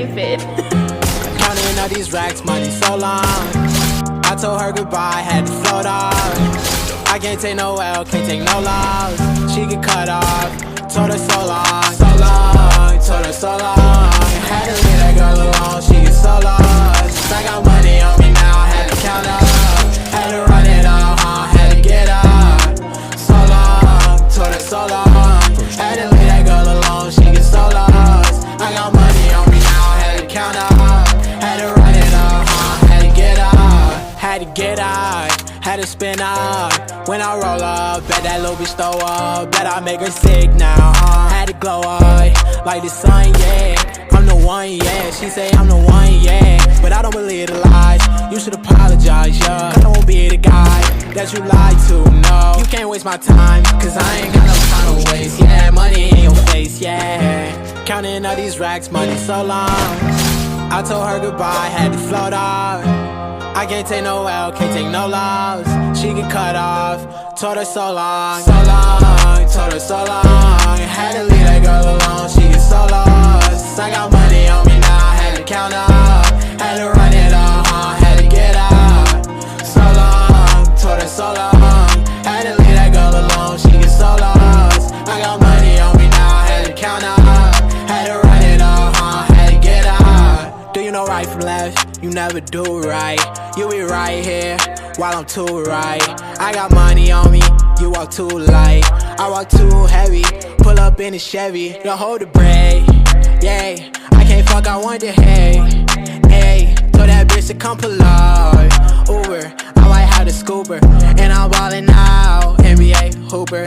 stupid. Counting all these racks, money so long. I told her goodbye, had to float off. I can't take no L, can't take no loss. She get cut off, told her so long, so long, told her so long. Had to leave that girl alone, she get so lost. I got money on me now, had to count up. Had to run it up, had to get up. So long, told her so long. Had to leave that girl alone, she get so lost. I got money on me now, had to count up. Had to run it up, had to get up. Had to get out, had to spin up. When I roll up, bet that little bitch throw up. Bet I make her sick now, had to glow up like the sun, yeah. I'm the one, yeah. She say I'm the one, yeah. But I don't believe the lies. You should apologize, yeah. I won't be the guy that you lied to, no. You can't waste my time, cause I ain't got no time to waste, yeah. Money in your face, yeah. Counting all these racks, money so long. I told her goodbye, had to float off. I can't take no L, can't take no loss. She get cut off, told her so long, so long, told her so long. Had to leave that girl alone, she get so lost. I got money on me now, had to count up. Had to run it up, had to get up. So long, told her so long. Had to leave that girl alone, she get so lost. I got money on me now, had to count up. Had to run it up, had to get up. Do you know right from left? You never do right. You be right here while I'm too right. I got money on me, you walk too light. I walk too heavy, pull up in a Chevy. Don't hold the brake, yeah. I can't fuck, I want the hay, hey. Told that bitch to come pull up, Uber. I might have the scooper, and I'm ballin' now, NBA hooper.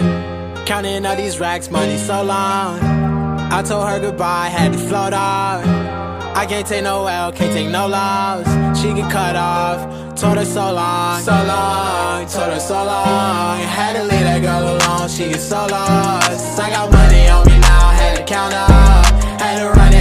Counting all these racks, money so long. I told her goodbye, had to float off. I can't take no L, can't take no loss. She get cut off, told her so long, so long, told her so long. Had to leave that girl alone, she get so lost. I got money on me now, had to count up. Had to run